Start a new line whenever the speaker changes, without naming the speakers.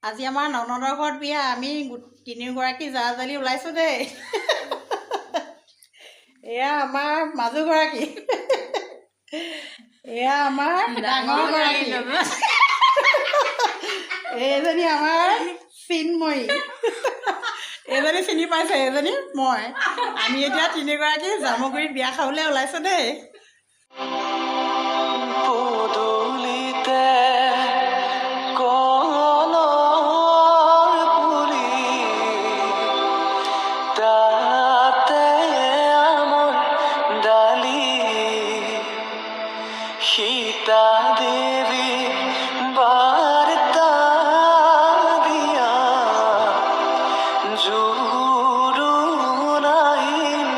আজি আমাৰ ননদৰ ঘৰত বিয়া আমি তিনিগৰাকী জা-জালি ওলাইছোঁ দেই এয়া আমাৰ মাজুগৰাকী এয়া আমাৰ ডাঙৰগৰাকী এইজনী আমাৰ চিন্ময়ী এইজনী চিনি পাইছে এইজনী মই আমি এতিয়া তিনিগৰাকী জামুগুৰিত বিয়া খাবলৈ ওলাইছোঁ দেই